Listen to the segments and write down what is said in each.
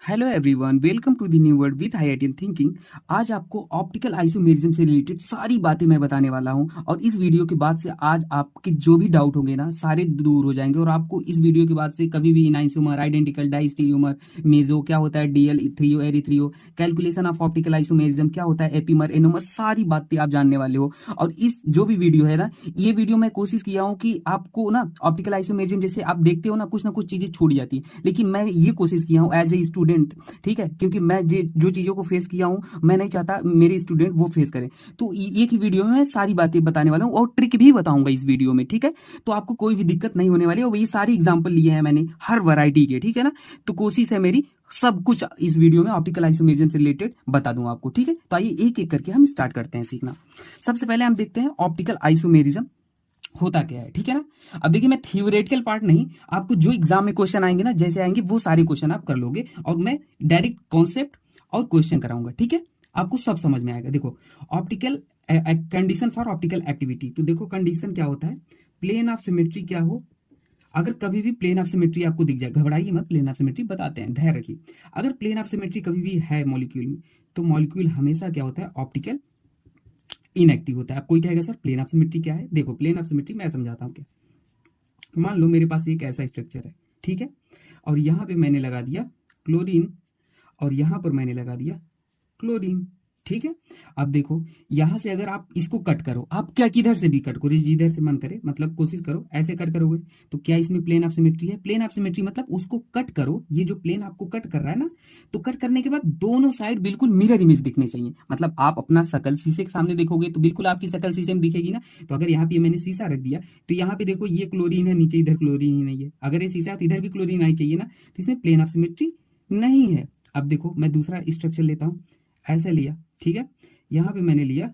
Hello everyone, welcome to the new world with हाईआईटीएन thinking. आज आपको ऑप्टिकल आइसोमेरिज्म से रिलेटेड सारी बातें मैं बताने वाला हूं और इस वीडियो के बाद से आज आपके जो भी डाउट होंगे ना सारे दूर हो जाएंगे और आपको इस वीडियो के बाद से कभी भी इनाइसोमर, आइडेंटिकल, डाइस्टीरियोमर, मेजो क्या होता है, DL, threo, erythro, calculation of optical isomerism क्या होता है, एपीमर, एनोमर, सारी बातें आप जानने वाले हो। और इस जो भी वीडियो है ना, ये वीडियो मैं कोशिश किया हूँ कि आपको ना ऑप्टिकल आइसोमेरिज्म जैसे आप देखते हो ना कुछ चीजें छूट जाती है, लेकिन मैं ये कोशिश किया हूँ एज ए स्टूडेंट, ठीक है, क्योंकि मैं जो चीजों को फेस किया हूं मैं नहीं चाहता मेरे स्टूडेंट वो फेस करें। तो एक ही वीडियो में मैं सारी बातें बताने वाला हूं और ट्रिक भी बताऊंगा इस वीडियो में, ठीक है। तो आपको कोई भी दिक्कत नहीं होने वाली है और ये सारी एग्जांपल लिए हैं मैंने हर वैरायटी के, ठीक है ना। तो कोशिश है मेरी सब कुछ इस वीडियो में ऑप्टिकल आइसोमेरिज्म से रिलेटेड बता दूं आपको, ठीक है। तो आइए एक एक करके हम स्टार्ट करते हैं सीखना। सबसे पहले हम देखते हैं ऑप्टिकल आइसोमेरिज्म होता क्या है, ठीक है ना। अब देखिए, मैं थियोरेटिकल पार्ट नहीं, आपको जो एग्जाम में क्वेश्चन आएंगे ना जैसे आएंगे वो सारे क्वेश्चन आप कर लोगे और मैं डायरेक्ट कॉन्सेप्ट और क्वेश्चन कराऊंगा, ठीक है। आपको सब समझ में आएगा। देखो, optical condition for optical activity. तो देखो, कंडीशन क्या होता है, प्लेन ऑफ सिमेट्री क्या हो। अगर कभी भी प्लेन ऑफ सिमेट्री आपको दिख जाए, घबराइए मत, प्लेन ऑफ सिमेट्री बताते हैं, धैर्य रखिए। अगर प्लेन ऑफ सिमेट्री कभी भी है मॉलिक्यूल में, तो मॉलिक्यूल हमेशा क्या होता है, ऑप्टिकल इनएक्टिव होता है। अब कोई कहेगा सर प्लेन ऑफ सिमेट्री क्या है। देखो, प्लेन ऑफ सिमेट्री मैं समझाता हूँ क्या। मान लो मेरे पास एक ऐसा स्ट्रक्चर है, ठीक है, और यहां पे मैंने लगा दिया क्लोरीन और यहां पर मैंने लगा दिया क्लोरीन, ठीक है। अब देखो, यहां से अगर आप इसको कट करो, आप क्या किधर से भी कट करो, जिधर से मन करे, मतलब कोशिश करो ऐसे कट करोगे तो क्या इसमें प्लेन ऑफ सिमेट्री है। प्लेन ऑफ सिमेट्री मतलब उसको कट करो, ये जो प्लेन आपको कट कर रहा है ना, तो कट करने के बाद दोनों साइड बिल्कुल मिरर इमेज दिखने चाहिए। मतलब आप अपना शकल शीशे के सामने देखोगे तो बिल्कुल आपकी शकल शीशे में दिखेगी ना। तो अगर यहाँ पे मैंने शीशा रख दिया तो यहाँ पे देखो ये क्लोरीन है, नीचे इधर क्लोरीन ही नहीं है। अगर ये शीशा है तो इधर भी क्लोरीन आई चाहिए ना, तो इसमें प्लेन ऑफ सिमेट्री नहीं है। अब देखो, मैं दूसरा स्ट्रक्चर लेता हूं, ऐसे लिया, ठीक है, यहां पे मैंने लिया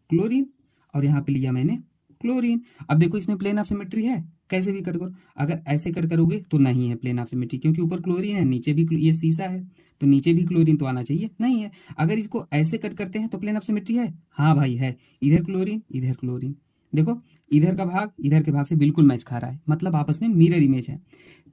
क्लोरीन और यहां पे लिया मैंने क्लोरीन। अब देखो, इसमें प्लेन ऑफ सिमेट्री है, कैसे भी कट करो। अगर ऐसे कट करोगे तो नहीं है प्लेन ऑफ सिमेट्री, क्योंकि ऊपर क्लोरीन है, नीचे भी ये शीशा है, तो नीचे भी क्लोरीन तो आना चाहिए, नहीं है। अगर इसको ऐसे कट करते हैं तो प्लेन ऑफ सिमेट्री है, हाँ भाई है, इधर क्लोरीन इधर क्लोरीन। देखो, इधर का भाग इधर के भाग से बिल्कुल मैच खा रहा है, मतलब आपस में मिरर इमेज है,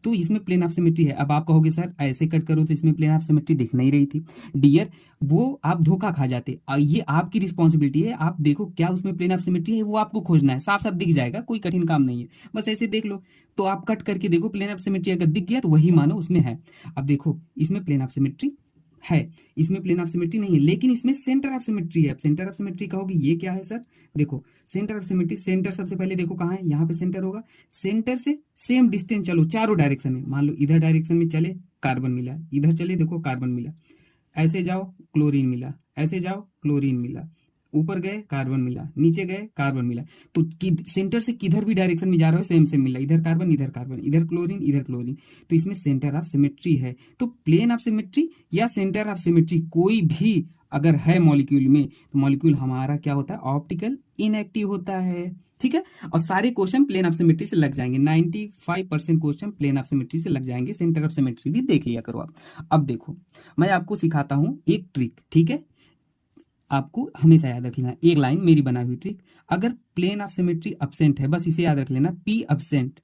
तो इसमें प्लेन ऑफ सिमेट्री है। अब आप कहोगे सर ऐसे कट करो तो इसमें प्लेन ऑफ सिमेट्री दिख नहीं रही थी। डियर, वो आप धोखा खा जाते। ये आपकी रिस्पॉन्सिबिलिटी है, आप देखो क्या उसमें प्लेन ऑफ सिमेट्री है, वो आपको खोजना है, साफ साफ दिख जाएगा, कोई कठिन काम नहीं है, बस ऐसे देख लो। तो आप कट करके देखो, प्लेन ऑफ सिमेट्री अगर दिख गया तो वही मानो उसमें है। अब देखो, इसमें प्लेन ऑफ सिमेट्री है, इसमें प्लेन ऑफ सिमेट्री नहीं है, लेकिन इसमें सेंटर ऑफ सिमेट्री है। अब सेंटर ऑफ सिमेट्री कहोगे ये क्या है सर। देखो, सेंटर ऑफ सिमेट्री, सेंटर सबसे पहले देखो कहाँ है, यहाँ पे सेंटर होगा। सेंटर से सेम डिस्टेंस चलो चारों डायरेक्शन में, मान लो इधर डायरेक्शन में चले कार्बन मिला, इधर चले देखो कार्बन मिला, ऐसे जाओ क्लोरीन मिला, ऐसे जाओ क्लोरीन मिला, ऊपर गए कार्बन मिला, नीचे गए कार्बन मिला। तो सेंटर से किधर भी डायरेक्शन में जा रहे हो सेम सेम मिला, इधर कार्बन इधर कार्बन, इधर क्लोरीन इधर क्लोरीन, तो इसमें सेंटर ऑफ सिमेट्री है। तो प्लेन ऑफ सिमेट्री या सेंटर ऑफ सिमेट्री कोई भी अगर है मॉलिक्यूल में, तो मॉलिक्यूल हमारा क्या होता है, ऑप्टिकल इनएक्टिव होता है, ठीक है। और सारे क्वेश्चन प्लेन ऑफ सिमेट्री से लग जाएंगे, 95% क्वेश्चन प्लेन ऑफ सिमेट्री से लग जाएंगे। सेंटर ऑफ सिमेट्री भी देख लिया करो आप। अब देखो, मैं आपको सिखाता हूं एक ट्रिक, ठीक है, आपको हमेशा याद रख लेना, एक लाइन मेरी बनाई हुई ट्रिक। अगर प्लेन ऑफ सिमेट्री अब्सेंट है, बस इसे याद रख लेना, पी अब्सेंट,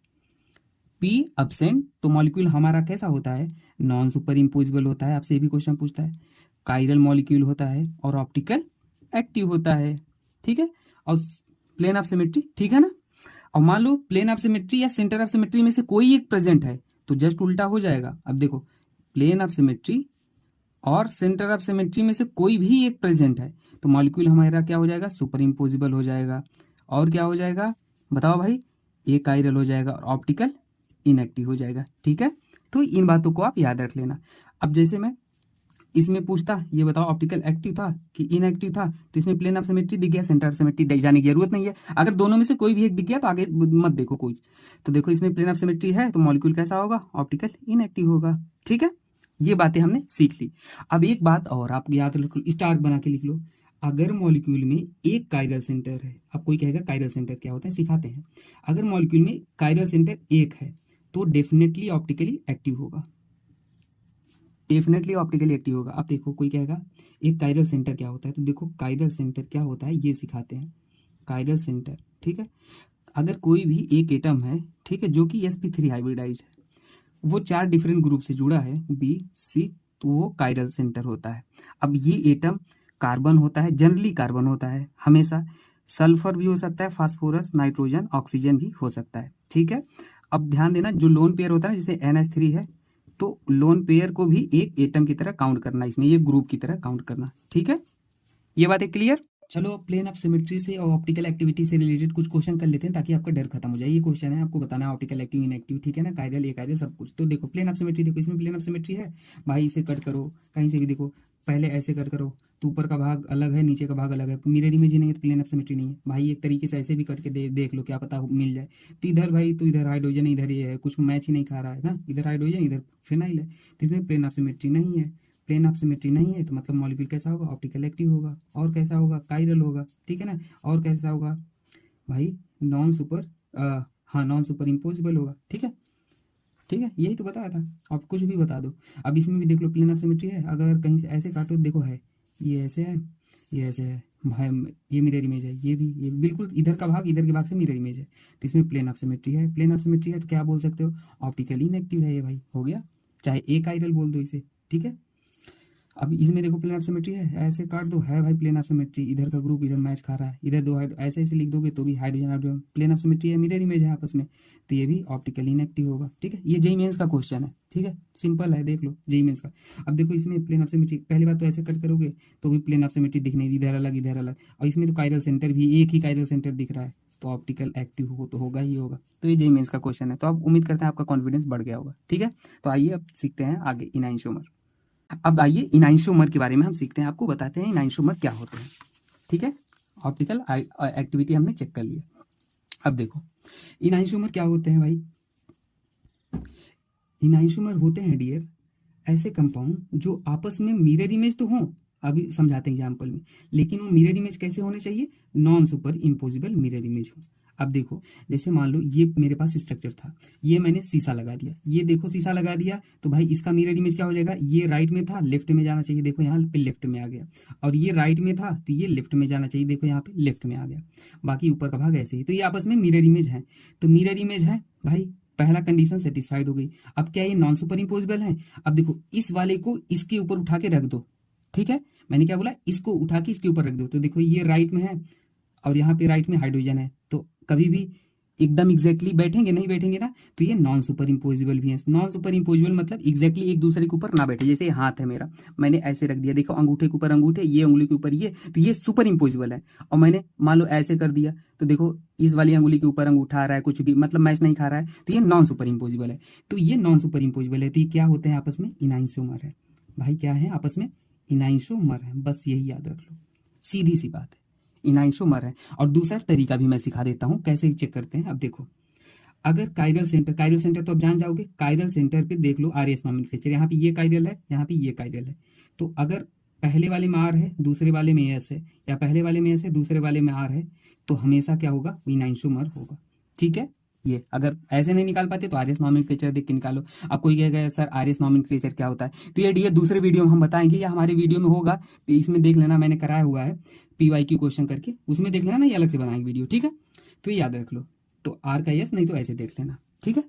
पी अब्सेंट, तो मॉलिक्यूल हमारा कैसा होता है, नॉन सुपर इम्पोजिबल होता है। आपसे भी क्वेश्चन पूछता है, काइरल मॉलिक्यूल होता है और ऑप्टिकल एक्टिव होता है, ठीक है। और प्लेन ऑफ सिमेट्री, ठीक है ना। और मान लो प्लेन ऑफ सिमेट्री या सेंटर ऑफ सिमेट्री में से कोई एक प्रेजेंट है तो जस्ट उल्टा हो जाएगा। अब देखो, प्लेन ऑफ सिमेट्री और सेंटर ऑफ सिमेट्री में से कोई भी एक प्रेजेंट है तो मॉलिक्यूल हमारा क्या हो जाएगा, सुपर इम्पोजिबल हो जाएगा। और क्या हो जाएगा बताओ भाई, एक काइरल हो जाएगा और ऑप्टिकल इनएक्टिव हो जाएगा, ठीक है। तो इन बातों को आप याद रख लेना। अब जैसे मैं इसमें पूछता, ये बताओ ऑप्टिकल एक्टिव था कि इनएक्टिव था, तो इसमें प्लेन ऑफ सिमेट्री दिख गया, सेंटर ऑफ सिमेट्री जाने की जरूरत नहीं है। अगर दोनों में से कोई भी एक दिख गया तो आगे मत देखो कोई। तो देखो, इसमें प्लेन ऑफ सिमेट्री है तो मॉलिक्यूल कैसा होगा, ऑप्टिकल इनएक्टिव होगा, ठीक है। ये बातें हमने सीख ली। अब एक बात और आप याद रख लो, स्टार बना के लिख लो। अगर मॉलिक्यूल में एक काइरल सेंटर है, अब कोई कहेगा काइरल सेंटर क्या होता है, सिखाते हैं। अगर मॉलिक्यूल में काइरल सेंटर एक है तो डेफिनेटली ऑप्टिकली एक्टिव होगा, डेफिनेटली ऑप्टिकली एक्टिव होगा। अब देखो, कोई कहेगा एक काइरल सेंटर क्या होता है, तो देखो काइरल सेंटर क्या होता है ये सिखाते हैं। काइरल सेंटर, ठीक है, अगर कोई भी एक एटम है, ठीक है, जो कि sp3 हाइब्रिडाइज है, वो 4 डिफरेंट ग्रुप से जुड़ा है, बी सी तो वो कायरल सेंटर होता है। अब ये एटम कार्बन होता है, जनरली कार्बन होता है हमेशा, सल्फर भी हो सकता है, फास्फोरस, नाइट्रोजन, ऑक्सीजन भी हो सकता है। ठीक है, अब ध्यान देना, जो लोन पेयर होता है ना, जैसे NH3 है, तो लोन पेयर को भी एक एटम की तरह काउंट करना, इसमें ये ग्रुप की तरह काउंट करना। ठीक है, ये बात है क्लियर। चलो प्लेन ऑफ सिमेट्री से और ऑप्टिकल एक्टिविटी से रिलेटेड कुछ क्वेश्चन कर लेते हैं ताकि आपका डर खत्म हो जाए। ये क्वेश्चन है, आपको बताना है ऑप्टिकल एक्टिव इनएक्टिव, ठीक है ना, कायरल ए कायरल सब कुछ। तो देखो प्लेन ऑफ सिमेट्री, देखो इसमें प्लेन ऑफ सिमेट्री है भाई, इसे कट करो कहीं से भी, देखो पहले ऐसे कट करो तो ऊपर का भाग अलग है, नीचे का भाग अलग है, मिरर इमेज ही नहीं है तो प्लेन ऑफ सिमेट्री नहीं है भाई। एक तरीके से ऐसे भी करके देख लो, क्या पता मिल जाए। तो इधर भाई, तो इधर हाइड्रोजन, इधर ये है, कुछ मैच ही नहीं खा रहा है ना, इधर हाइड्रोजन इधर फिनाइल है, तो इसमें प्लेन ऑफ सिमेट्री नहीं है। प्लेन ऑफ सिमेट्री नहीं है तो मतलब मॉलिक्यूल कैसा होगा, ऑप्टिकल एक्टिव होगा। और कैसा होगा, कायरल होगा, ठीक है ना। और कैसा होगा भाई, नॉन सुपर, हाँ नॉन सुपर इम्पोजिबल होगा। ठीक है, ठीक है, यही तो बताया था, आप कुछ भी बता दो। अब इसमें भी देख लो प्लेन ऑफ सिमेट्री है, अगर कहीं से ऐसे काटो देखो है, ये ऐसे है, ये ऐसे है भाई, ये मिरर इमेज है, ये बिल्कुल इधर का भाग इधर के भाग से मिरर इमेज है, तो इसमें प्लेन ऑफ सिमेट्री है। प्लेन ऑफ सिमेट्री है तो क्या बोल सकते हो, ऑप्टिकली इनएक्टिव है ये भाई, हो गया, चाहे ए कायरल बोल दो इसे। ठीक है, अब इसमें देखो प्लेन ऑफ सिमेट्री है, ऐसे काट दो, है भाई प्लेन ऑफ सिमेट्री, इधर का ग्रुप इधर मैच खा रहा है, इधर दो ऐसे ऐसे लिख दोगे तो भी hydrogen hydrogen, plane of symmetry है, मिरर इमेज है आपस में, तो ये भी ऑप्टिकली इनएक्टिव होगा। ठीक है, ये जेईई मेंस का क्वेश्चन है। ठीक है, सिंपल है, देख लो जेईई मेंस का। अब देखो इसमें प्लेन ऑफ सिमेट्री, पहली बात तो ऐसे कट करोगे तो भी प्लेन ऑफ सिमेट्री दिखने, इधर अलग इधर अलग, और इसमें तो कायरल सेंटर भी एक ही कायरल सेंटर दिख रहा है, तो ऑप्टिकल एक्टिव हो तो होगा ही होगा। तो ये जेईई मेंस का क्वेश्चन है, तो आप उम्मीद करते हैं आपका कॉन्फिडेंस बढ़ गया होगा। ठीक है, तो आइए अब सीखते हैं आगे इनाइंशोमर। अब आइए इनाइंशोमर के बारे में हम सीखते हैं, आपको बताते हैं इनाइंशोमर क्या होते हैं। ठीक है, ऑप्टिकल एक्टिविटी हमने चेक कर लिया। अब देखो इनाइंशोमर क्या होते हैं भाई। इनाइंशोमर होते हैं डियर ऐसे कंपाउंड जो आपस में मिरर इमेज तो हो, अभी समझाते हैं एग्जाम्पल में, लेकिन वो मिरर इमेज कैसे होने चाहिए, non super imposable mirror image हो। अब देखो जैसे मान लो ये मेरे पास स्ट्रक्चर था, ये मैंने शीशा लगा दिया, ये देखो शीशा लगा दिया, तो भाई इसका मिरर इमेज क्या हो जाएगा, ये राइट में था लेफ्ट में जाना चाहिए, देखो यहाँ पे लेफ्ट में आ गया, और ये राइट में था तो ये लेफ्ट में जाना चाहिए, देखो यहाँ पे लेफ्ट में आ गया, बाकी ऊपर का भाग ऐसे ही, तो ये आपस में मिरर इमेज है। तो मिरर इमेज है भाई, पहला कंडीशन सेटिस्फाइड हो गई। अब क्या ये नॉन सुपर इम्पोजिबल है, अब देखो इस वाले को इसके ऊपर उठा के रख दो। ठीक है, मैंने क्या बोला, इसको उठा के इसके ऊपर रख दो, तो देखो ये राइट में है और यहाँ पे राइट में हाइड्रोजन है, तो कभी भी एकदम एग्जैक्टली बैठेंगे नहीं, बैठेंगे ना, तो ये नॉन सुपर इम्पोजिबल भी है। नॉन सुपर इम्पोजिबल मतलब एग्जैक्टली एक दूसरे के ऊपर ना बैठे, जैसे हाथ है मेरा, मैंने ऐसे रख दिया, देखो अंगूठे के ऊपर अंगूठे, ये उंगली के ऊपर ये, तो ये सुपर इम्पोजिबल है। और मैंने मान लो ऐसे कर दिया, तो देखो इस वाली अंगुली के ऊपर अंगूठा आ रहा है, कुछ भी मतलब मैच नहीं खा रहा है, तो ये नॉन सुपर इम्पोजिबल है। तो ये नॉन सुपर इम्पोजिबल है, तो ये क्या होते हैं आपस में, इनाइंशोमर है भाई, क्या है आपस में, इनाइंशोमर है, बस यही याद रख लो, सीधी सी बात है, इनाइंशोमर है। और दूसरा तरीका भी मैं सिखा देता हूं कैसे चेक करते हैं। अब देखो अगर कायरल सेंटर, कायरल सेंटर तो अब जान जाओगे, कायरल सेंटर पे देख लो आरएस नॉमेनक्लेचर, यहाँ पे ये कायरल है, यहाँ पे ये कायरल है, तो अगर पहले वाले में आर है दूसरे वाले में एस है, या पहले वाले में एस है दूसरे वाले में आर है, तो हमेशा क्या होगा, इनाइंशोमर होगा। ठीक है, ये अगर ऐसे नहीं निकाल पाते तो आरएस नॉमेनक्लेचर देख के निकालो। अब कोई कहेगा सर आरएस नॉमेनक्लेचर क्या होता है, तो ये डियर दूसरे वीडियो में हम बताएंगे, या हमारे वीडियो में होगा, इसमें देख लेना, मैंने कराया हुआ है PYQ क्वेश्चन करके, उसमें देख लेना, ये अलग से बनाएंगे वीडियो। ठीक है, तो ये याद रख लो, तो आर का यस, नहीं तो ऐसे देख लेना। ठीक है,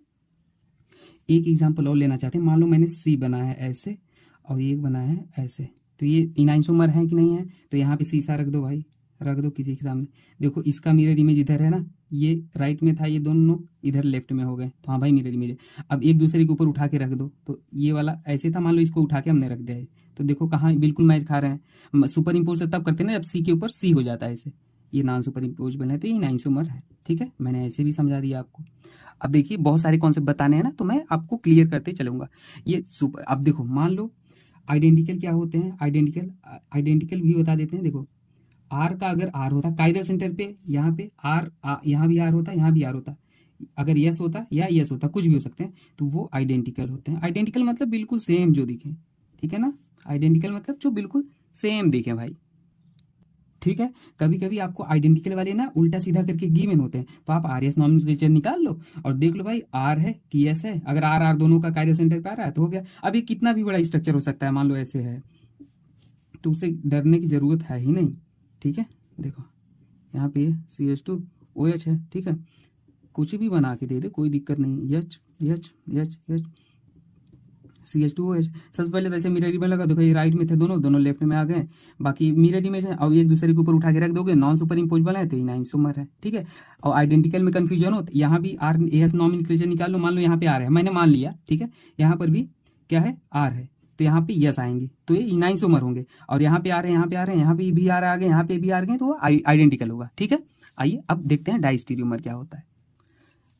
एक एग्जांपल और लेना चाहते हैं, मान लो मैंने सी बनाया है ऐसे और एक बनाया है ऐसे, तो ये इनाइंशोमर है कि नहीं है, तो यहाँ पे शीशा रख दो भाई, रख दो किसी के सामने, देखो इसका मिरर इमेज इधर है ना, ये राइट में था, ये दोनों इधर लेफ्ट में हो गए, तो हाँ भाई मिरर इमेज है। अब एक दूसरे के ऊपर उठा के रख दो, तो ये वाला ऐसे था, मान लो इसको उठा के हमने रख दिया है, तो देखो कहाँ बिल्कुल मैच खा रहे हैं। सुपर इम्पोज तब करते हैं ना जब सी के ऊपर सी हो जाता है, ऐसे ये नॉन सुपर इम्पोजेबल है, तो ये इनाइंशोमर है। ठीक है, मैंने ऐसे भी समझा दिया आपको। अब देखिए बहुत सारे कॉन्सेप्ट बताने हैं ना, तो मैं आपको क्लियर करते चलूंगा। ये सुपर, अब देखो मान लो आइडेंटिकल क्या होते हैं, आइडेंटिकल, आइडेंटिकल भी बता देते हैं। देखो आर का अगर आर होता कायरल सेंटर पे, यहाँ पे आर, यहाँ भी आर होता, यहाँ भी आर होता, अगर यस होता या यस होता, कुछ भी हो सकते हैं, तो वो आइडेंटिकल होते हैं। आइडेंटिकल मतलब बिल्कुल सेम जो दिखे, ठीक है ना, आइडेंटिकल मतलब जो बिल्कुल सेम दिखे भाई। ठीक है, कभी कभी आपको आइडेंटिकल वाले ना उल्टा सीधा करके गिवन होते हैं, तो आप आर एस नॉमेनक्लेचर निकाल लो और देख लो भाई आर है कि एस है, अगर आर आर दोनों का कायरल सेंटर पे आ रहा है तो हो गया। अब ये कितना भी बड़ा स्ट्रक्चर हो सकता है, मान लो ऐसे है, तो उससे डरने की जरूरत है ही नहीं। ठीक है, देखो यहाँ पे CH2OH है, ठीक है, कुछ भी बना के दे दे कोई दिक्कत नहीं, H H H H, CH2OH। सबसे पहले तो ऐसे मिरर इमेज लगा, देखो ये राइट में थे दोनों, दोनों लेफ्ट में आ गए, बाकी मिरर इमेज है और एक दूसरे के ऊपर उठा के रख दोगे, नॉन सुपर इम्पोजेबल है तो ये आइसोमर है, ठीक है। और आइडेंटिकल में कंफ्यूजन हो तो यहाँ भी आर एस नॉमेनक्लेचर निकाल लो, मान लो यहाँ पे आर है, मैंने मान लिया, ठीक है, यहाँ पर भी क्या है आर है, तो यहाँ पे यस आएंगे तो ये इनाइसोमर होंगे, और यहाँ पे आ रहे हैं, यहाँ पे आ रहे हैं, यहाँ पे भी आर आ गए, यहाँ पे भी आ गए, तो वो आइडेंटिकल होगा, ठीक है। आइए अब देखते हैं डाइस्टीरियोमर क्या होता है।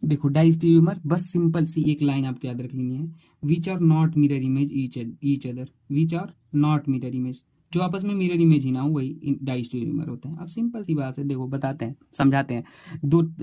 देखो डाइस्टीरियोमर बस सिंपल सी एक लाइन आपको याद रख लेनी है, which are not mirror image each other, which are not mirror image, जो आपस में मिरर इमेज ही ना हो वही डाइस्टीरियोमर होते हैं। अब सिंपल सी बात है, देखो बताते हैं, समझाते हैं।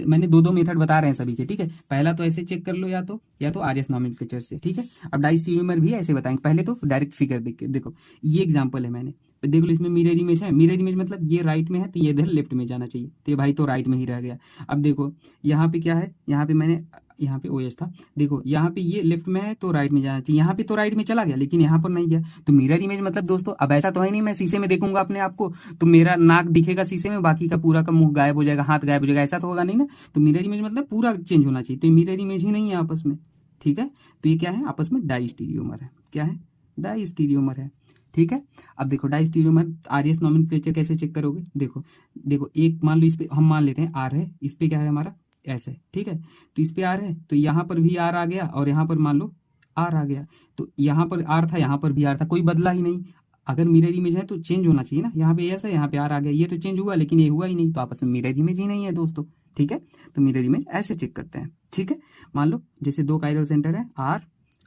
मैंने दो मेथड बता रहे हैं सभी के, ठीक है। पहला तो ऐसे चेक कर लो, या तो आरएस नॉमेनक्लेचर से, ठीक है। अब डाइस्टीरियोमर भी ऐसे बताएंगे, पहले तो डायरेक्ट फिगर देख के देखो, ये एग्जाम्पल है मैंने, देख लो इसमें मिरर इमेज है, मिरर इमेज मतलब ये राइट में है तो ये इधर लेफ्ट में जाना चाहिए, तो ये भाई तो राइट में ही रह गया। अब देखो यहाँ पे क्या है, यहाँ पे मैंने यहाँ पे OH था, देखो यहाँ पे ये लेफ्ट में है तो राइट में जाना चाहिए, यहाँ पे तो राइट में चला गया लेकिन यहाँ पर नहीं गया, तो मिरर इमेज मतलब दोस्तों अब ऐसा तो है नहीं मैं शीशे में देखूंगा अपने आप को तो मेरा नाक दिखेगा शीशे में, बाकी का पूरा का मुंह गायब हो जाएगा, हाथ गायब हो जाएगा, ऐसा तो होगा नहीं ना। तो मिरर इमेज मतलब पूरा चेंज होना चाहिए, तो मिरर इमेज ही नहीं है आपस में, ठीक है। तो ये क्या है, आपस में डाइस्टीरियोमर है, क्या है, डाइस्टीरियोमर है, ठीक है। अब देखो डाइस्टीरियोमर आरएस नॉमेनक्लेचर कैसे चेक करोगे, देखो एक मान लो इस पे हम मान लेते हैं आर है, इस पे क्या है हमारा एस है, ठीक है। तो इस पे आर है तो यहाँ पर भी आर आ गया, और यहाँ पर मान लो आर आ गया, तो यहाँ पर आर था, यहाँ पर भी आर था, कोई बदला ही नहीं। अगर मिरर इमेज है तो चेंज होना चाहिए ना, यहाँ पे एस है, यहाँ पे आर आ गया, ये तो चेंज हुआ लेकिन ये हुआ ही नहीं, तो आपस में मिरर इमेज ही नहीं है दोस्तों, ठीक है। तो मिरर इमेज ऐसे चेक करते हैं, ठीक है। मान लो जैसे दो कायरल सेंटर है आर,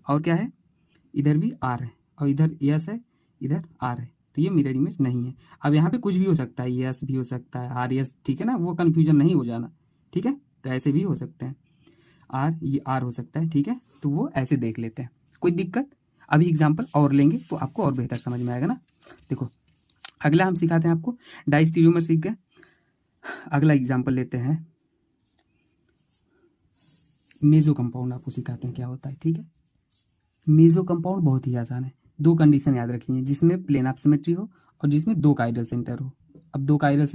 और क्या है इधर भी आर है, और इधर एस है, इधर आर है, तो ये मिरर इमेज नहीं है। अब यहाँ पे कुछ भी हो सकता है, यस भी हो सकता है, आर एस, ठीक है ना, वो कंफ्यूजन नहीं हो जाना, ठीक है। तो ऐसे भी हो सकते हैं, आर ये आर हो सकता है, ठीक है। तो वो ऐसे देख लेते हैं, कोई दिक्कत। अभी एग्जाम्पल और लेंगे तो आपको और बेहतर समझ में आएगा ना। देखो अगला हम सिखाते हैं आपको, डाइस्टीरियोमर सीख गए, अगला एग्जाम्पल लेते हैं, मेजो कंपाउंड आपको सिखाते हैं क्या होता है, ठीक है। मेजो कंपाउंड बहुत ही आसान है, दो कंडीशन याद रखनी है, जिसमें प्लेन ऑफ सिमेट्री हो और जिसमें दो कायरल सेंटर हो। अब दो कायरल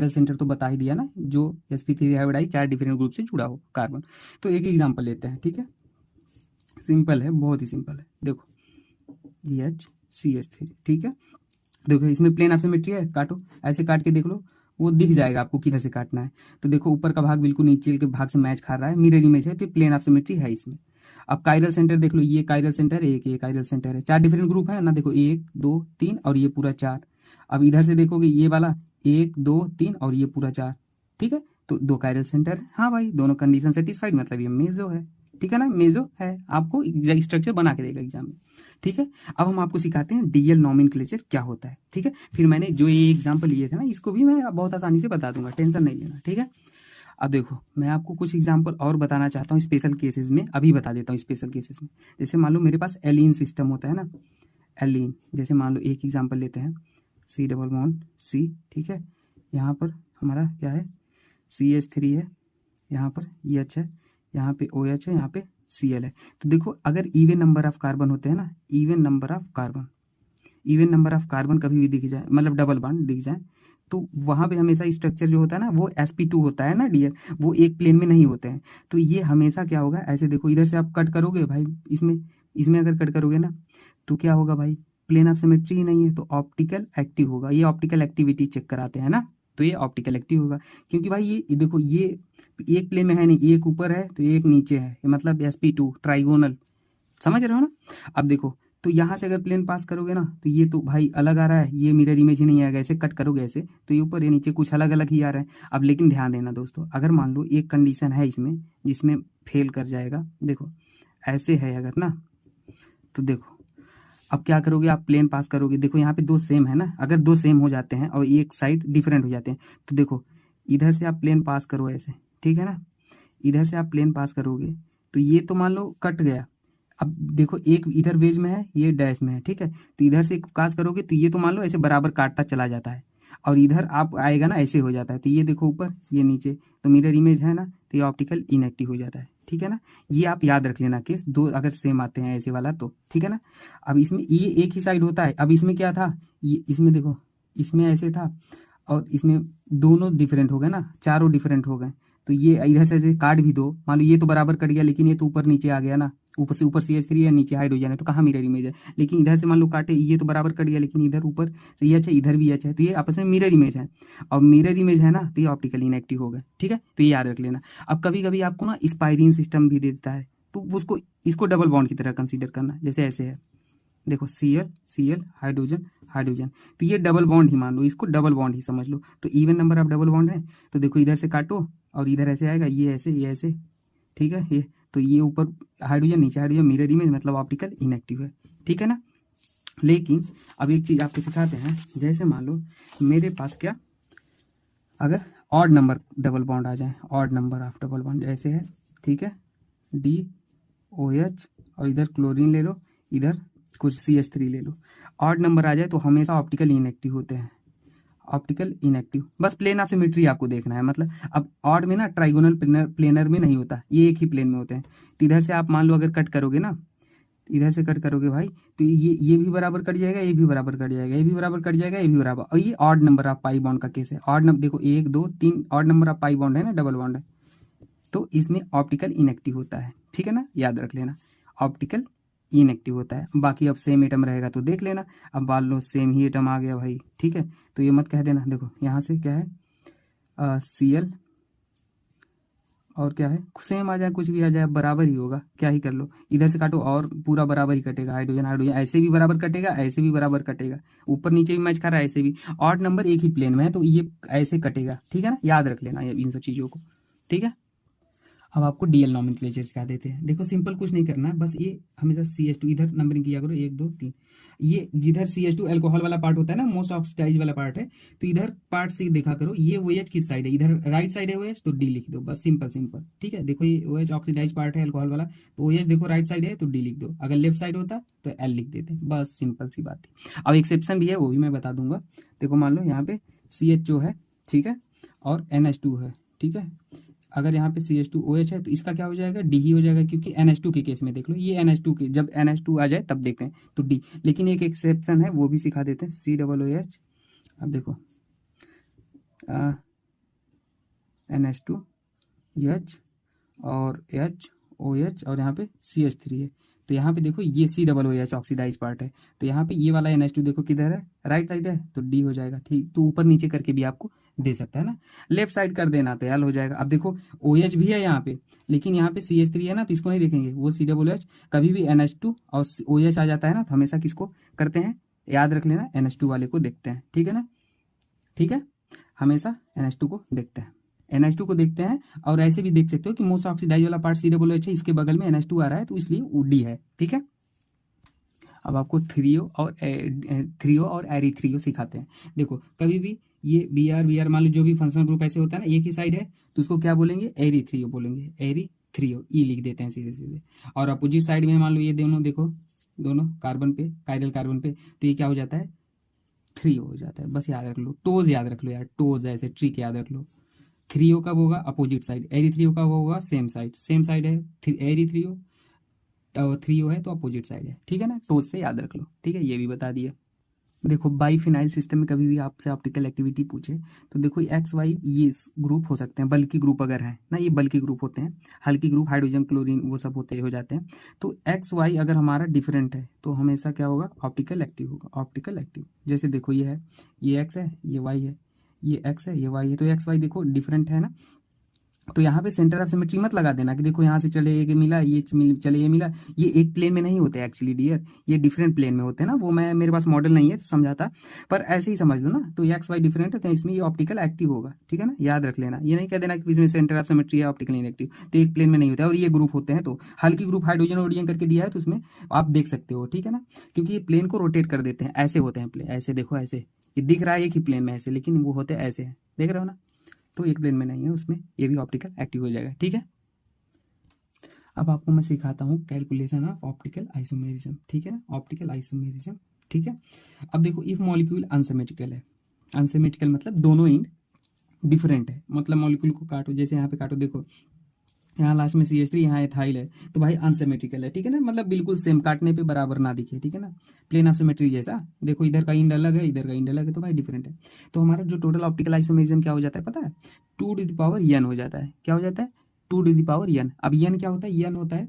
सेंटर तो बता ही दिया ना, जो sp3 हाइब्रिडाइज 4 डिफरेंट ग्रुप से जुड़ा हो कार्बन। तो एक एग्जांपल लेते हैं, ठीक है, सिंपल है, बहुत ही सिंपल है। देखो CH3, ठीक है। देखो इसमें प्लेन ऑफ सिमेट्री है, काटो, ऐसे काट के देख लो, वो दिख जाएगा आपको किधर से काटना है। तो देखो ऊपर का भाग बिल्कुल नीचे के भाग से मैच खा रहा है, मिरर इमेज है, तो प्लेन ऑफ सिमेट्री है इसमें। अब कायरल सेंटर देख लो, ये कायरल सेंटर है, एक ये कायरल सेंटर है, 4 डिफरेंट ग्रुप है ना, देखो 1 2 3 और ये पूरा 4। अब इधर से देखोगे ये वाला 1 2 3 और ये पूरा 4, ठीक है। तो दो कायरल सेंटर है, हाँ भाई दोनों कंडीशन सेटिस्फाइड, मतलब ये मेजो है, ठीक है ना, मेजो है, आपको स्ट्रक्चर बना के देगा एग्जाम में, ठीक है। अब हम आपको सिखाते हैं डीएल नॉमेनक्लेचर क्या होता है, ठीक है। फिर मैंने जो ये एग्जाम्पल लिए थे ना, इसको भी मैं बहुत आसानी से बता दूंगा, टेंशन नहीं लेना, ठीक है। अब देखो मैं आपको कुछ एग्जांपल और बताना चाहता हूँ स्पेशल केसेस में, अभी बता देता हूँ स्पेशल केसेस में। जैसे मान लो मेरे पास एलीन सिस्टम होता है ना, एलीन, जैसे मान लो एक एग्जांपल लेते हैं, C⋯C, ठीक है। यहाँ पर हमारा क्या है, CH3 है, यहाँ पर H है, यहाँ पे OH है, यहाँ पे Cl है। तो देखो अगर इवन नंबर ऑफ कार्बन होते हैं ना, इवन नंबर ऑफ कार्बन कभी भी दिख जाए, मतलब डबल बॉन्ड दिख जाए, तो वहाँ पे हमेशा स्ट्रक्चर जो होता है ना वो sp2 होता है ना डियर, वो एक प्लेन में नहीं होते हैं। तो ये हमेशा क्या होगा, ऐसे देखो इधर से आप कट करोगे भाई, इसमें अगर कट करोगे ना तो क्या होगा भाई, प्लेन ऑफ सिमेट्री ही नहीं है, तो ऑप्टिकल एक्टिव होगा। ये ऑप्टिकल एक्टिविटी चेक कराते हैं ना, तो ये ऑप्टिकल एक्टिव होगा, क्योंकि भाई ये देखो ये एक प्लेन में है नहीं, एक ऊपर है तो एक नीचे है, मतलब sp2 ट्राइगोनल, समझ रहे हो ना। अब देखो तो यहाँ से अगर प्लेन पास करोगे ना तो ये तो भाई अलग आ रहा है, ये मिरर इमेज ही नहीं आएगा, ऐसे कट करोगे ऐसे तो ये ऊपर ये नीचे कुछ अलग अलग ही आ रहा है। अब लेकिन ध्यान देना दोस्तों, अगर मान लो एक कंडीशन है इसमें जिसमें फेल कर जाएगा, देखो ऐसे है अगर ना, तो देखो अब क्या करोगे, आप प्लेन पास करोगे, देखो यहाँ पे दो सेम है ना, अगर दो सेम हो जाते हैं और एक साइड डिफरेंट हो जाते हैं, तो देखो इधर से आप प्लेन पास करो ऐसे, ठीक है ना, इधर से आप प्लेन पास करोगे तो ये तो मान लो कट गया। अब देखो एक इधर वेज में है, ये डैश में है, ठीक है, तो इधर से पास करोगे तो ये तो मान लो ऐसे बराबर काटता चला जाता है, और इधर आप आएगा ना ऐसे हो जाता है, तो ये देखो ऊपर ये नीचे, तो मिरर इमेज है ना, तो ये ऑप्टिकल इनएक्टिव हो जाता है, ठीक है ना। ये आप याद रख लेना केस, दो अगर सेम आते हैं ऐसे वाला तो, ठीक है ना। अब इसमें ये एक ही साइड होता है, अब इसमें क्या था, ये इसमें देखो इसमें ऐसे था और इसमें दोनों डिफरेंट हो गए ना, चारों डिफरेंट हो गए, तो ये इधर से ऐसे काट भी दो, मान लो ये तो बराबर कट गया लेकिन ये तो ऊपर नीचे आ गया ना, ऊपर से ऊपर CH3 है, नीचे हाइड्रोजन है, तो कहाँ मिरर इमेज है। लेकिन इधर से मान लो काटे, ये तो बराबर कट गया, लेकिन इधर ऊपर से ये है, इधर भी एच है, तो ये आपस में मिरर इमेज है। और मिरर इमेज है ना, तो ये ऑप्टिकल इनएक्टिव हो गए, ठीक है, तो ये याद रख लेना। अब कभी कभी आपको ना स्पाइरीन सिस्टम भी देता है, तो उसको इसको डबल बॉन्ड की तरह कंसीडर करना, जैसे ऐसे है, देखो Cl Cl हाइड्रोजन हाइड्रोजन, तो ये डबल बॉन्ड ही मान लो, इसको डबल बॉन्ड ही समझ लो। तो even number of double bond है, तो देखो इधर से काटो और इधर ऐसे आएगा, ये ऐसे, ठीक है, ये तो ये ऊपर हाइड्रोजन नीचे हाइड्रोजन, मिरर इमेज मतलब ऑप्टिकल इनएक्टिव है, ठीक है ना। लेकिन अब एक चीज आपको सिखाते हैं, जैसे मान लो मेरे पास क्या, अगर ऑड नंबर डबल बॉन्ड आ जाए, odd number of double bond ऐसे है, ठीक है, DOH और इधर क्लोरीन ले लो, इधर कुछ CH3 ले लो, ऑड नंबर आ जाए तो हमेशा ऑप्टिकल इनएक्टिव होते हैं, ऑप्टिकल इनएक्टिव। बस प्लेन ऑफ सिमेट्री आपको देखना है, मतलब अब ऑड में ना ट्राइगोनल प्लेनर में नहीं होता, ये एक ही प्लेन में होते हैं। तो इधर से आप मान लो अगर कट करोगे ना, इधर से कट करोगे भाई, तो ये भी बराबर कट जाएगा, ये भी बराबर कट जाएगा, ये भी बराबर कट जाएगा, ये भी बराबर। और ये odd number of pi bond का केस है, ऑड नंबर देखो 1 2 3 odd number of pi bond है ना, डबल बॉन्ड है, तो इसमें ऑप्टिकल इनएक्टिव होता है, ठीक है ना, याद रख लेना, ऑप्टिकल इनएक्टिव होता है। बाकी अब सेम एटम रहेगा तो देख लेना, अब मान लो सेम ही एटम आ गया भाई, ठीक है, तो ये मत कह देना, देखो यहाँ से क्या है Cl और क्या है, सेम आ जाए कुछ भी आ जाए बराबर ही होगा, क्या ही कर लो, इधर से काटो और पूरा बराबर ही कटेगा, हाइड्रोजन हाइड्रोजन ऐसे भी बराबर कटेगा, ऐसे भी बराबर कटेगा, ऊपर नीचे भी मैच खा रहा है, ऐसे भी ऑड नंबर एक ही प्लेन में है तो ये ऐसे कटेगा, ठीक है ना, याद रख लेना इन सब चीज़ों को, ठीक है। अब आपको DL नॉमेनक्लेचर सिखा देते हैं। देखो सिंपल कुछ नहीं करना है, बस ये हमेशा CH2 इधर नंबरिंग किया करो, 1 2 3, ये जिधर CH2 अल्कोहल वाला पार्ट होता है ना, मोस्ट ऑक्सीडाइज वाला पार्ट है, तो इधर पार्ट से देखा करो ये OH किस साइड है, इधर राइट साइड है OH तो D लिख दो, बस सिंपल सिंपल, ठीक है। देखो ये OH ऑक्सीडाइज पार्ट है अल्कोहल वाला, तो OH देखो राइट साइड है तो D लिख दो, अगर लेफ्ट साइड होता तो L लिख देते, बस सिंपल सी बात है। अब एक्सेप्शन भी है, वो भी मैं बता दूंगा। देखो मान लो यहाँ पे CH है, ठीक है, और NH2 है, ठीक है, अगर यहाँ पे CH2OH है तो इसका क्या हो जाएगा, D ही हो जाएगा, क्योंकि NH2 के केस में देख लो, ये NH2 के जब NH2 आ जाए तब देखते हैं तो D। लेकिन एक एक्सेप्शन है, वो भी सिखा देते हैं, COOH। अब देखो NH2H और HOH और यहाँ पे CH3 है, तो यहाँ पे देखो ये COOH ऑक्सीडाइज पार्ट है, तो यहाँ पे ये वाला NH2 देखो किधर है, राइट साइड है तो D हो जाएगा, ठीक। तो ऊपर नीचे करके भी आपको दे सकता है ना, लेफ्ट साइड कर देना तो L हो जाएगा। अब देखो OH भी है यहाँ पे, लेकिन यहाँ पे CH3 है ना, तो इसको नहीं देखेंगे, वो COOH। कभी भी NH2 और OH आ जाता है ना, तो हमेशा किसको करते हैं, याद रख लेना, NH2 वाले को देखते हैं, ठीक है ना, ठीक है, हमेशा NH2 को देखते हैं, NH2 को देखते हैं। और ऐसे भी देख सकते हो कि मोस्ट ऑक्सीडाइज वाला पार्ट COOH है, इसके बगल में NH2 आ रहा है तो इसलिए वो D है, ठीक है। अब आपको थ्रियो और एरीथ्रियो सिखाते हैं। देखो कभी भी ये BR मान लो जो भी फंक्शनल ग्रुप ऐसे होता है ना, एक ही साइड है तो उसको क्या बोलेंगे, एरीथ्रियो बोलेंगे, एरीथ्रियो ई लिख देते हैं सीधे सीधे। और अपोजिट साइड में मान लो ये दोनों, देखो दोनों कार्बन पे, कायरल कार्बन पे, तो ये क्या हो जाता है, थ्रियो हो जाता है, बस याद रख लो, टोज याद रख लो यार, टोज ऐसे ट्रिक याद रख लो। थ्रियो कब होगा, अपोजिट साइड, एरीथ्रियो कब होगा, सेम साइड है, एरीथ्रियो और थ्रियो है तो अपोजिट साइड है, ठीक है ना, टोज से याद रख लो, ठीक है, ये भी बता दिया। देखो बाईफिनाइल सिस्टम में कभी भी आपसे ऑप्टिकल एक्टिविटी पूछे तो देखो XY ये ग्रुप हो सकते हैं, बल्कि ग्रुप अगर है ना, ये बल्कि ग्रुप होते हैं, हल्की ग्रुप हाइड्रोजन क्लोरीन वो सब होते हो जाते हैं। तो XY अगर हमारा डिफरेंट है तो हमेशा क्या होगा, ऑप्टिकल एक्टिव होगा, ऑप्टिकल एक्टिव। जैसे देखो ये है, ये X है, ये Y है, ये X है, ये Y है, तो XY देखो डिफरेंट है ना, तो यहाँ पे सेंटर ऑफ सिमेट्री मत लगा देना कि देखो यहाँ से चले ये मिला, ये चले ये मिला, ये एक प्लेन में नहीं होते एक्चुअली डियर, ये डिफरेंट प्लेन में होते हैं ना, वो मैं मेरे पास मॉडल नहीं है तो समझाता, पर ऐसे ही समझ लो ना। तो XY डिफरेंट है तो इसमें ये ऑप्टिकल एक्टिव होगा, ठीक है ना, याद रख लेना, ये नहीं कह देना कि इसमें सेंटर ऑफ सिमेट्री है ऑप्टिकल इनएक्टिव, तो एक प्लेन में नहीं होता है। और ये ग्रुप होते हैं तो हल्की ग्रुप हाइड्रोजन ओडियन करके दिया है तो उसमें आप देख सकते हो, ठीक है ना, क्योंकि ये प्लेन को रोटेट कर देते हैं, ऐसे होते हैं प्लेन, ऐसे देखो ऐसे, ये दिख रहा है एक ही प्लेन में ऐसे, लेकिन वो होते हैं ऐसे है, देख रहे हो ना, तो एक प्लेन में नहीं है, उसमें ये भी ऑप्टिकल एक्टिव हो जाएगा, ठीक है। अब आपको मैं सिखाता हूँ कैलकुलेशन ऑफ ऑप्टिकल आइसोमेरिज्म, ठीक है ना, ऑप्टिकल आइसोमेरिज्म, ठीक है। अब देखो इफ मॉलिक्यूल अनसिमेट्रिकल है, अनसिमेट्रिकल मतलब दोनों एंड डिफरेंट है, मतलब मॉलिक्यूल को काटो, जैसे यहाँ पे काटो, देखो यहाँ लास्ट में CH3, यहाँ एथाइल है, तो भाई अनसिमेट्रिकल है, ठीक है ना, मतलब बिल्कुल सेम, काटने पे बराबर ना दिखे, ठीक है ना, प्लेन ऑफ सिमेट्री जैसा। देखो इधर का इंड अलग है, इधर का इंड अलग है, तो भाई डिफरेंट है। तो हमारा जो टोटल ऑप्टिकल आइसोमेरिज्म क्या हो जाता है पता है, 2 टू द पावर n हो जाता है, क्या हो जाता है, 2 टू द पावर n। अब n क्या होता है, n होता है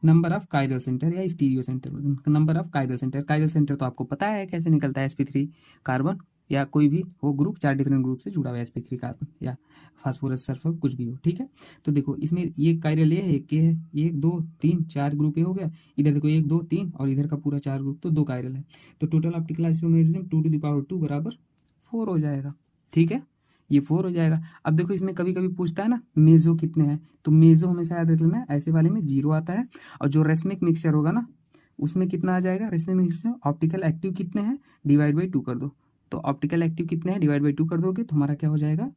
नंबर ऑफ कायरल सेंटर या stereo centre, number of chiral centre. Chiral centre तो आपको पता है कैसे निकलता है, sp3 कार्बन या कोई भी हो ग्रुप, 4 डिफरेंट ग्रुप से जुड़ा हुआ है sp3 कार्बन या फास्फोरस सल्फर कुछ भी हो, ठीक है। तो देखो इसमें ये कायरल ये है, एक के है, 1 2 3 4 ग्रुप ये हो गया, इधर देखो 1 2 3 और इधर का पूरा 4 ग्रुप, तो 2 कायरल है। तो total optical isomerism 2 to the power 2 बराबर 4 हो जाएगा, ठीक है, ये 4 हो जाएगा। अब देखो इसमें कभी कभी पूछता है ना मेजो कितने हैं, तो मेजो हमेशा याद रख लेना है, ऐसे वाले में 0 आता है, और जो रेसमिक मिक्सचर होगा ना उसमें कितना आ जाएगा, रेसमिक मिक्सचर ऑप्टिकल एक्टिव कितने हैं डिवाइड बाई 2 कर दो, तो ऑप्टिकल एक्टिव कितने हैं डिवाइड बाई 2 कर दोगे तो हमारा क्या हो जाएगा,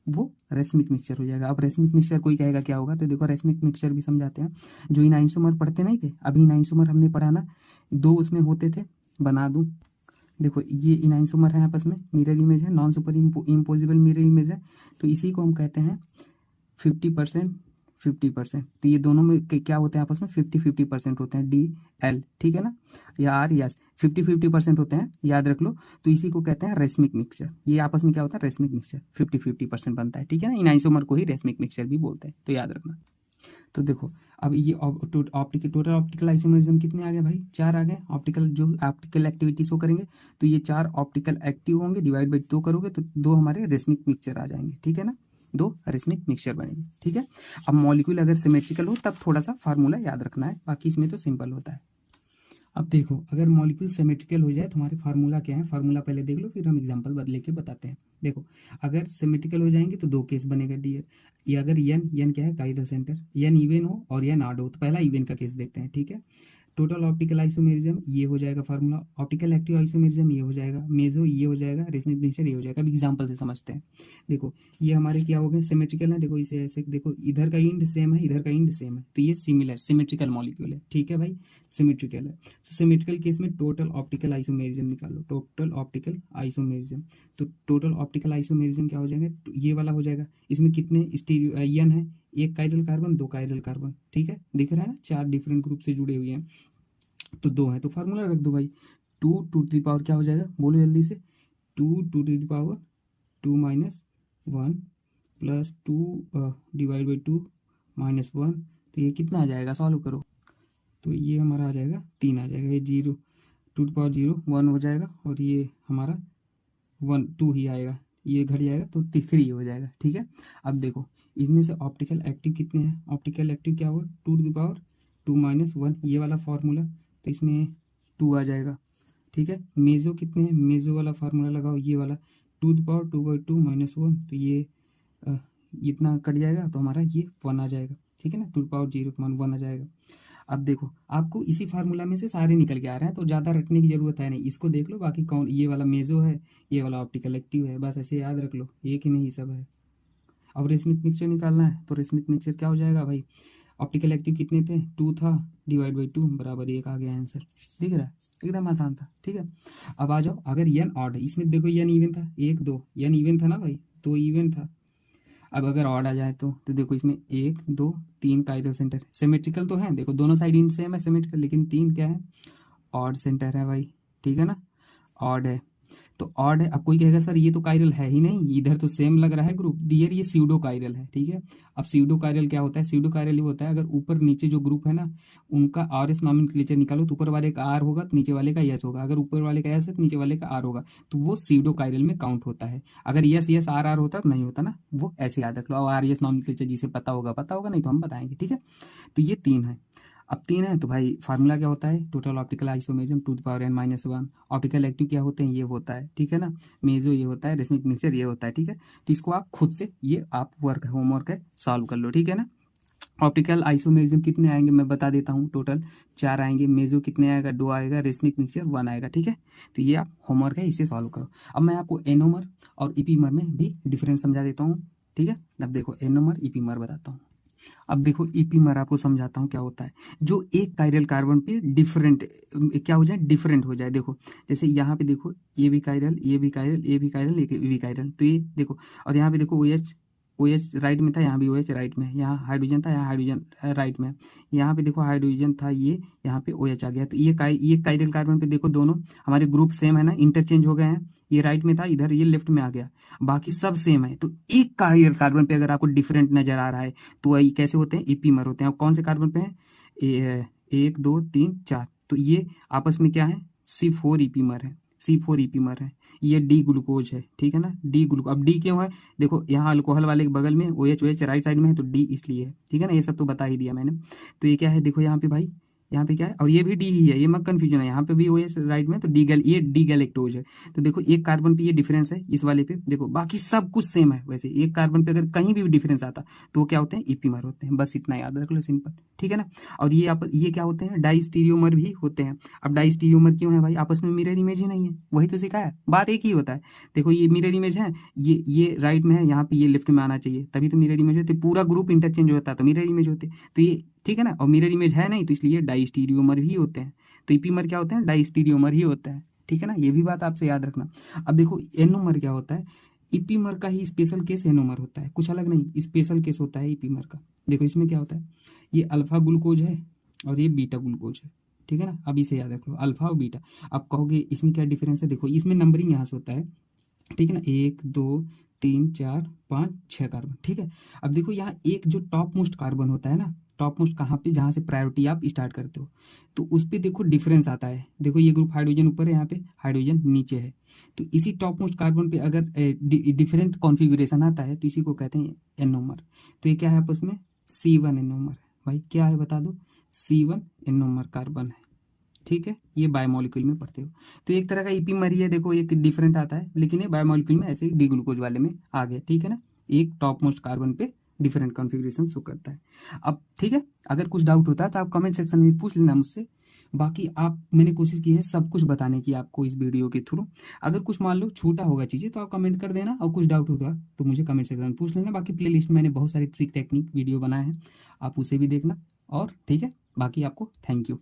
वो रेसमिक मिक्सचर हो जाएगा। अब रेसमिक मिक्सचर कोई कहेगा क्या होगा, तो देखो रेसमिक मिक्सचर भी समझाते हैं। जो इन आइसोमर पढ़ते नहीं थे, अभी इन आइसोमर हमने पढ़ा ना, 2 उसमें होते थे, बना दूं, देखो ये इनाइंसोमर है आपस में, मिरर इमेज है, non super imposable mirror image है, तो इसी को हम कहते हैं 50% 50%। तो ये दोनों में क्या होते हैं आपस में, 50-50% होते हैं, DL, ठीक है ना, या R या 50-50% होते हैं, याद रख लो। तो इसी को कहते हैं रेसमिक मिक्सचर, ये आपस में क्या होता है, रेसमिक मिक्सचर 50-50% बनता है, ठीक है ना, इनाइंसोमर को ही रेसमिक मिक्सचर भी बोलते हैं, तो याद रखना। तो देखो अब ये ऑप्टिकल टोटल ऑप्टिकल आइसोमेरिज्म कितने आ गए भाई, 4 आ गए। ऑप्टिकल जो ऑप्टिकल एक्टिविटी शो करेंगे, तो ये 4 ऑप्टिकल एक्टिव होंगे, डिवाइड बाई 2 करोगे तो 2 हमारे रेसमिक मिक्सचर आ जाएंगे, ठीक है ना, 2 रेसमिक मिक्सचर बनेंगे, ठीक है। अब मॉलिक्यूल अगर सिमेट्रिकल हो तब थोड़ा सा फार्मूला याद रखना है, बाकी इसमें तो सिंपल होता है। अब देखो अगर मॉलिक्यूल सिमेट्रिकल हो जाए तो हमारे फार्मूला क्या है, फार्मूला पहले देख लो फिर हम एग्जांपल बदले के बताते हैं। देखो अगर सिमेट्रिकल हो जाएंगे तो 2 केस बनेगा डियर, ये अगर एन क्या है काइरल सेंटर, एन इवन हो और एन ऑड हो, तो पहला इवन का केस देखते हैं, ठीक है। टोटल ऑप्टिकल आइसोमेरिज्म ये हो जाएगा फार्मूला, ऑप्टिकल एक्टिव आइसोमेरिज्म ये हो जाएगा, मेजो ये हो जाएगा, रेसमिक मिक्सचर ये हो जाएगा। अब एग्जांपल से समझते हैं। देखो ये हमारे क्या हो गए, सिमेट्रिकल है, देखो इसे ऐसे देखो, इधर का इंड सेम है, इधर का इंड सेम है, तो ये सिमिलर सिमेट्रिकल मॉलिक्यूल है, ठीक है भाई, सिमेट्रिकल है। तो सिमेट्रिकल केस में टोटल ऑप्टिकल आइसोमेरिज्म निकालो, टोटल ऑप्टिकल आइसोमेरिज्म, तो टोटल ऑप्टिकल आइसोमेरिज्म क्या हो जाएगा, तो ये वाला हो जाएगा। इसमें कितने स्टीरियो एन है, 1 कायरल कार्बन 2 कायरल कार्बन, ठीक है, दिख रहा है ना, 4 डिफरेंट ग्रुप से जुड़े हुए हैं, तो 2 है, तो फार्मूला रख दो भाई, 2 टू द पावर क्या हो जाएगा, बोलो जल्दी से, 2 to the power 2 minus 1 plus 2 divide by 2 minus 1, तो ये कितना आ जाएगा, सॉल्व करो, तो ये हमारा आ जाएगा 3 आ जाएगा, ये 0 टू द पावर 0 1 हो जाएगा, और ये हमारा 1 2 ही आएगा, ये घट जाएगा तो 3 हो जाएगा, ठीक है। अब देखो इनमें से ऑप्टिकल एक्टिव कितने हैं, ऑप्टिकल एक्टिव क्या होगा, 2 टू द पावर 2 माइनस 1, ये वाला फार्मूला, तो इसमें 2 आ जाएगा, ठीक है। मेजो कितने हैं, मेजो वाला फार्मूला लगाओ, ये वाला 2 टू पावर 2/2 माइनस 1, तो ये इतना कट जाएगा, तो हमारा ये 1 आ जाएगा, ठीक है ना, 2 पावर 0 मान 1 आ जाएगा। अब देखो आपको इसी फार्मूला में से सारे निकल के आ रहे हैं, तो ज़्यादा रटने की जरूरत है नहीं, इसको देख लो, बाकी कौन, ये वाला मेजो है, ये वाला ऑप्टिकल एक्टिव है, बस ऐसे याद रख लो, एक ही में ही सब है। अब रेसमिक मिक्सचर निकालना है, तो रेसमिक मिक्सचर क्या हो जाएगा भाई, ऑप्टिकल एक्टिव कितने थे, 2 था, डिवाइड बाई 2 बराबर 1 आ गया आंसर, दिख रहा है, एकदम आसान था, ठीक है। अब आ जाओ, अगर एन ऑड है, इसमें देखो एन इवन था, 1 2 एन इवन था ना भाई, 2 इवन था। अब अगर ऑड आ जाए तो देखो इसमें 1 2 3 काइरल सेंटर सिमेट्रिकल तो है, देखो दोनों साइड इन सेम है सिमेट्रिकल, लेकिन 3 क्या है, ऑड सेंटर है भाई, ठीक है ना, ऑड है, तो ऑड है। अब कोई कहेगा सर ये तो कायरल है ही नहीं, इधर तो सेम लग रहा है ग्रुप, डियर ये स्यूडो कायरल है, ठीक है। अब स्यूडो कायरल क्या होता है, स्यूडो कायरल ये होता है अगर ऊपर नीचे जो ग्रुप है ना उनका आर एस नॉमेनक्लेचर निकालो, तो ऊपर वाले का आर होगा तो नीचे वाले का यस होगा, अगर ऊपर वाले का यस है तो नीचे वाले का आर होगा, तो वो स्यूडो कायरल में काउंट होता है। अगर यस यस आर आर होता तो नहीं होता ना, वो ऐसे याद रख लो। आर यस नॉमेनक्लेचर जिसे पता होगा, नहीं तो हम बताएंगे, ठीक है। तो ये 3 है, अब 3 है तो भाई फार्मूला क्या होता है, total optical isomerism 2 to power n minus 1, optical active क्या होते हैं, ये होता है, ठीक है ना, मेजो ये होता है, रेसमिक मिक्सचर ये होता है, ठीक है। तो इसको आप खुद से ये आप वर्क है, होमवर्क है, सॉल्व कर लो, ठीक है ना। ऑप्टिकल आइसोमेरिज्म कितने आएंगे मैं बता देता हूँ, टोटल 4 आएंगे, मेजो कितने आएगा, 2 आएगा, रेसमिक मिक्सचर 1 आएगा, ठीक है। तो ये आप होमवर्क है, इसे सॉल्व करो। अब मैं आपको एनोमर और इपीमर में भी डिफरेंस समझा देता हूँ, ठीक है। अब देखो एनोमर इपीमर बताता हूँ। अब देखो इपीमर आपको समझाता हूँ क्या होता है, जो एक कायरल कार्बन पे डिफरेंट क्या हो जाए, डिफरेंट हो जाए। देखो जैसे यहाँ पे देखो ये भी कायरल, ये भी कायरल, ये भी कायरल, ये भी कायरल, तो ये देखो, और यहाँ पे देखो ओ एच राइट में था, यहाँ भी ओ एच राइट में है, यहाँ हाइड्रोजन था, यहाँ हाइड्रोजन राइट में है, यहाँ पे देखो हाइड्रोजन था, ये यहाँ पे ओ एच आ गया। तो ये कायरल कार्बन पे देखो दोनों हमारे ग्रुप सेम है ना, इंटरचेंज हो गए हैं, ये राइट में था, इधर ये लेफ्ट में आ गया, बाकी सब सेम है। तो एक कायरल कार्बन पे अगर आपको डिफरेंट नजर आ रहा है तो वही कैसे होते हैं, इपीमर होते हैं। अब कौन से कार्बन पे है, 1 2 3 4, तो ये आपस में क्या है, C4 ईपीमर है, C4 ईपीमर है। ये डी ग्लूकोज है, ठीक है ना, डी ग्लूकोज। अब डी क्यों है, देखो यहाँ अल्कोहल वाले के बगल में OH OH राइट साइड में है, तो डी इसलिए है, ठीक है ना, ये सब तो बता ही दिया मैंने। तो ये क्या है, देखो यहाँ पे भाई, यहाँ पे क्या है, और ये भी डी ही है, ये मत कंफ्यूजन है, यहाँ पे भी OH राइट में, तो ये डी गैलेक्टोज है। तो देखो एक कार्बन पे ये डिफरेंस है, इस वाले पे देखो, बाकी सब कुछ सेम है। वैसे एक कार्बन पे अगर कहीं भी डिफरेंस आता तो वो क्या होते हैं, ईपीमर होते हैं। बस इतना याद रख लो, सिंपल, ठीक है ना। और ये क्या होते हैं, डाइस्टीरियोमर भी होते हैं। अब डाइस्टीरियोमर क्यों है भाई, आपस में मिरर इमेज ही नहीं है, वही तो सिखाया, बात एक ही होता है। देखो ये मिरर इमेज है, ये राइट में है, यहाँ पे ये लेफ्ट में आना चाहिए, तभी तो मिरर इमेज होते, पूरा ग्रुप इंटरचेंज होता है तो मिरर इमेज होते, तो ये ठीक है ना। और मिरर इमेज है नहीं, तो इसलिए डाइस्टीरियोमर ही होते हैं। तो ईपीमर क्या होते हैं, डाइस्टीरियोमर ही होता है, ठीक है ना, ये भी बात आपसे याद रखना। अब देखो एनोमर क्या होता है, ईपीमर का ही स्पेशल केस एनोमर होता है, कुछ अलग नहीं, स्पेशल केस होता है ईपीमर का। देखो इसमें क्या होता है, ये अल्फा ग्लूकोज है और ये बीटा ग्लूकोज है, ठीक है ना। अब इसे याद रख लो, अल्फा और बीटा। अब कहोगे इसमें क्या डिफरेंस है, देखो इसमें नंबरिंग यहाँ से होता है, ठीक है ना, 1 2 3 4 5 6 कार्बन, ठीक है। अब देखो यहाँ एक जो टॉप मोस्ट कार्बन होता है ना, टॉप मोस्ट कहाँ पे, जहाँ से प्रायोरिटी आप स्टार्ट करते हो, तो उस पर देखो डिफरेंस आता है। देखो ये ग्रुप हाइड्रोजन ऊपर है, यहाँ पे हाइड्रोजन नीचे है, तो इसी टॉप मोस्ट कार्बन पे अगर डिफरेंट कॉन्फ़िगरेशन आता है तो इसी को कहते हैं एनोमर। तो ये क्या है आपस में, C1 एनोमर है भाई, क्या है बता दो, C1 एनोमर कार्बन है, ठीक है। ये बायोमोलिक्यूल में पढ़ते हो, तो एक तरह का ईपीमर ही है। देखो एक डिफरेंट आता है, लेकिन ये बायोमोलिक्यूल में ऐसे ही डी ग्लूकोज वाले में आ गया, ठीक है ना। एक टॉप मोस्ट कार्बन पे डिफरेंट कॉन्फ़िगरेशन शो करता है। अब ठीक है, अगर कुछ डाउट होता है तो आप कमेंट सेक्शन में पूछ लेना मुझसे। बाकी मैंने कोशिश की है सब कुछ बताने की आपको इस वीडियो के थ्रू। अगर कुछ मान लो छूटा होगा चीज़ें तो आप कमेंट कर देना, और कुछ डाउट होगा तो मुझे कमेंट सेक्शन में पूछ लेना। बाकी प्लेलिस्ट में मैंने बहुत सारी ट्रिक टेक्निक वीडियो बनाए हैं, आप उसे भी देखना। और ठीक है, बाकी आपको थैंक यू।